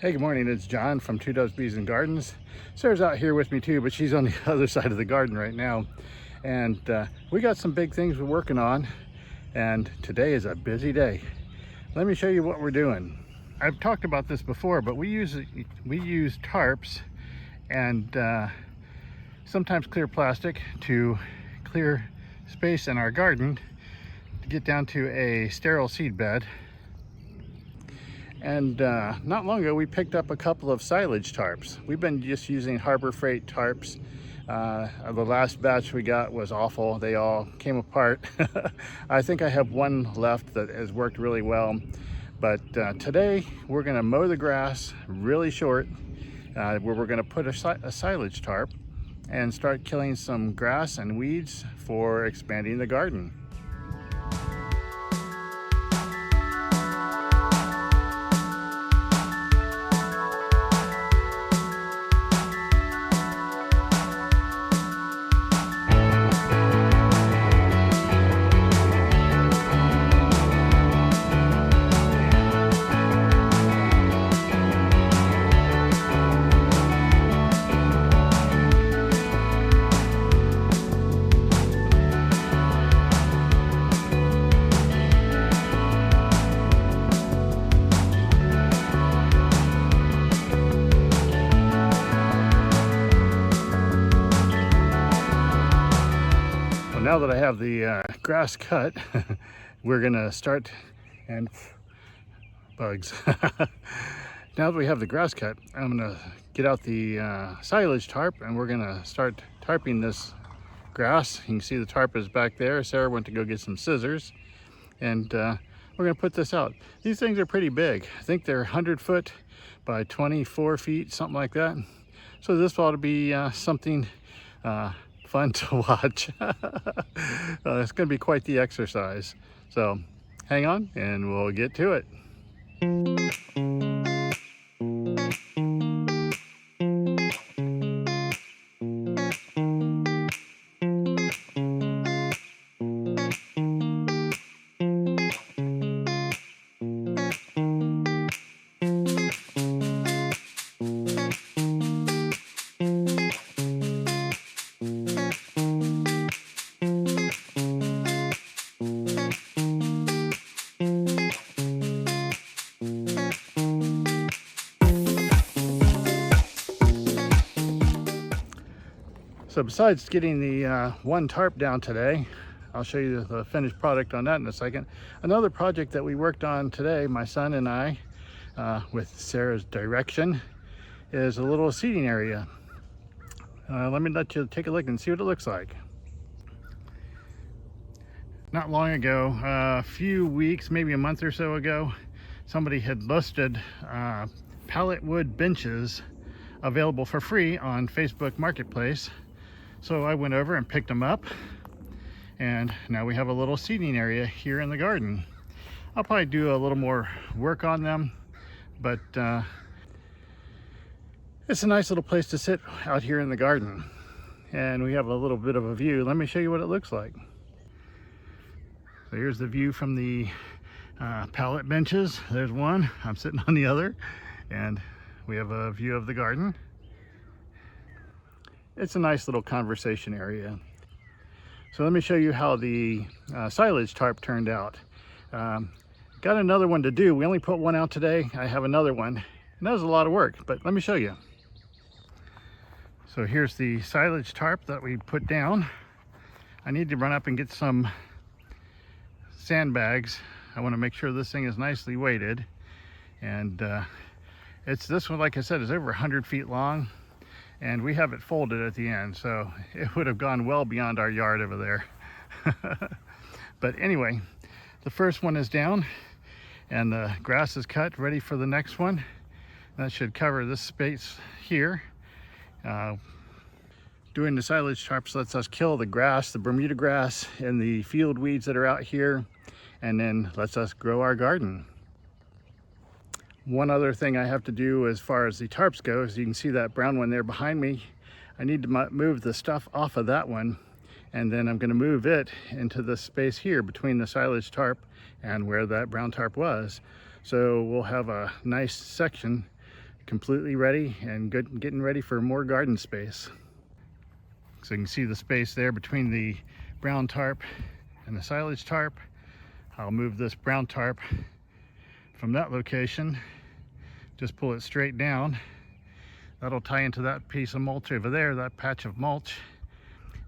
Hey, good morning. It's John from Two Doves Bees and Gardens. Sarah's out here with me too, but she's on the other side of the garden right now. And we got some big things we're working on, and today is a busy day. Let me show you what we're doing. I've talked about this before, but we use tarps and sometimes clear plastic to clear space in our garden to get down to a sterile seed bed. And not long ago, we picked up a couple of silage tarps. We've been just using Harbor Freight tarps. The last batch we got was awful. They all came apart. I think I have one left that has worked really well. But today, we're gonna mow the grass really short, where we're gonna put a silage tarp and start killing some grass and weeds for expanding the garden. Now that I have the grass cut, we're gonna start, and bugs. Now that we have the grass cut, I'm gonna get out the silage tarp and we're gonna start tarping this grass. You can see the tarp is back there. Sarah went to go get some scissors, and we're gonna put this out. These things are pretty big. I think they're 100 foot by 24 feet, something like that. So this ought to be something fun to watch. It's going to be quite the exercise. So hang on and we'll get to it. So besides getting the one tarp down today, I'll show you the finished product on that in a second. Another project that we worked on today, my son and I, with Sarah's direction, is a little seating area. Let you take a look and see what it looks like. Not long ago, a few weeks, maybe a month or so ago, somebody had listed pallet wood benches available for free on Facebook Marketplace. So I went over and picked them up, and now we have a little seating area here in the garden. I'll probably do a little more work on them, but it's a nice little place to sit out here in the garden. And we have a little bit of a view. Let me show you what it looks like. So here's the view from the pallet benches. There's one, I'm sitting on the other, and we have a view of the garden. It's a nice little conversation area. So let me show you how the silage tarp turned out. Got another one to do. We only put one out today. I have another one, and that was a lot of work, but let me show you. So here's the silage tarp that we put down. I need to run up and get some sandbags. I want to make sure this thing is nicely weighted. And this one, like I said, is over 100 feet long. And we have it folded at the end, so it would have gone well beyond our yard over there. But anyway, the first one is down and the grass is cut, ready for the next one. That should cover this space here. Doing the silage tarps lets us kill the grass, the Bermuda grass, and the field weeds that are out here, and then lets us grow our garden. One other thing I have to do as far as the tarps go is, you can see that brown one there behind me. I need to move the stuff off of that one, and then I'm going to move it into the space here between the silage tarp and where that brown tarp was. So we'll have a nice section completely ready and getting ready for more garden space. So you can see the space there between the brown tarp and the silage tarp. I'll move this brown tarp from that location, just pull it straight down. That'll tie into that piece of mulch over there, that patch of mulch.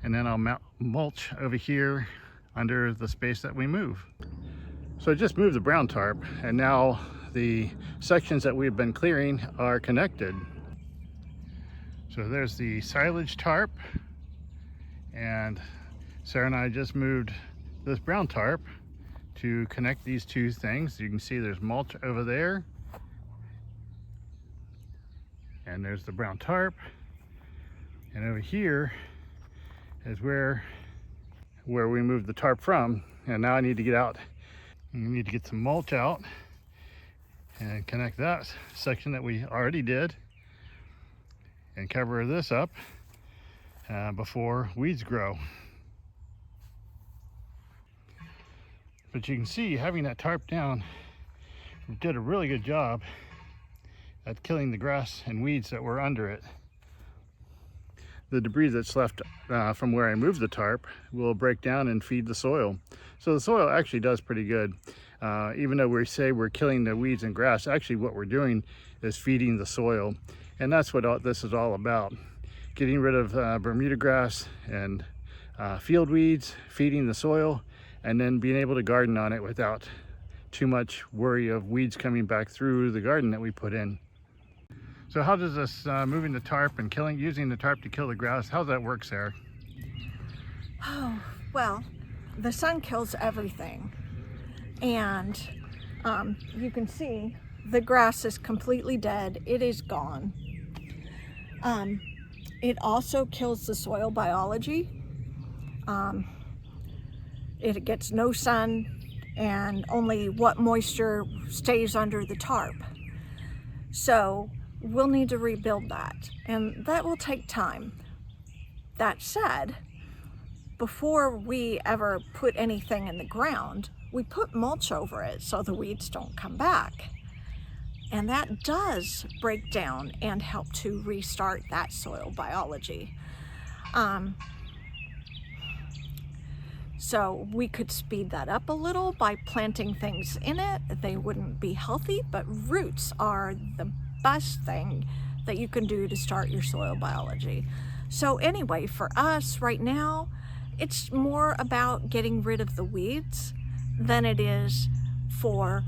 And then I'll mount mulch over here under the space that we move. So I just moved the brown tarp, and now the sections that we've been clearing are connected. So there's the silage tarp, and Sarah and I just moved this brown tarp to connect these two things. You can see there's mulch over there, and there's the brown tarp, and over here is where we moved the tarp from. And now I need to get out. We need to get some mulch out and connect that section that we already did and cover this up before weeds grow. But you can see, having that tarp down, we did a really good job at killing the grass and weeds that were under it. The debris that's left from where I moved the tarp will break down and feed the soil. So the soil actually does pretty good. Even though we say we're killing the weeds and grass, actually what we're doing is feeding the soil. And that's what this is all about. Getting rid of Bermuda grass and field weeds, feeding the soil, and then being able to garden on it without too much worry of weeds coming back through the garden that we put in. So how does this moving the tarp and using the tarp to kill the grass, how does that work, Sarah? Oh, well, the sun kills everything. And you can see the grass is completely dead. It is gone. It also kills the soil biology. It gets no sun, and only what moisture stays under the tarp. So we'll need to rebuild that, and that will take time. That said, before we ever put anything in the ground, we put mulch over it so the weeds don't come back. And that does break down and help to restart that soil biology. So we could speed that up a little by planting things in it. They wouldn't be healthy, but roots are the best thing that you can do to start your soil biology. So anyway, for us right now, it's more about getting rid of the weeds than it is for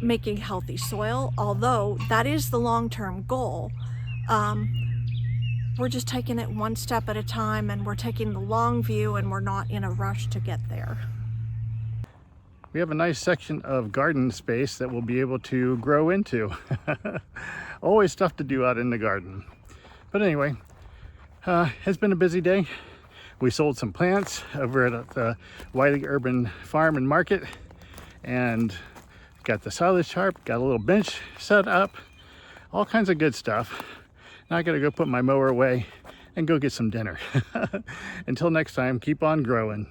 making healthy soil, although that is the long-term goal. We're just taking it one step at a time, and we're taking the long view, and we're not in a rush to get there. We have a nice section of garden space that we'll be able to grow into. Always stuff to do out in the garden. But anyway, it's been a busy day. We sold some plants over at the Wiley Urban Farm and Market, and got the silage tarp, got a little bench set up, all kinds of good stuff. Now I gotta go put my mower away and go get some dinner. Until next time, keep on growing.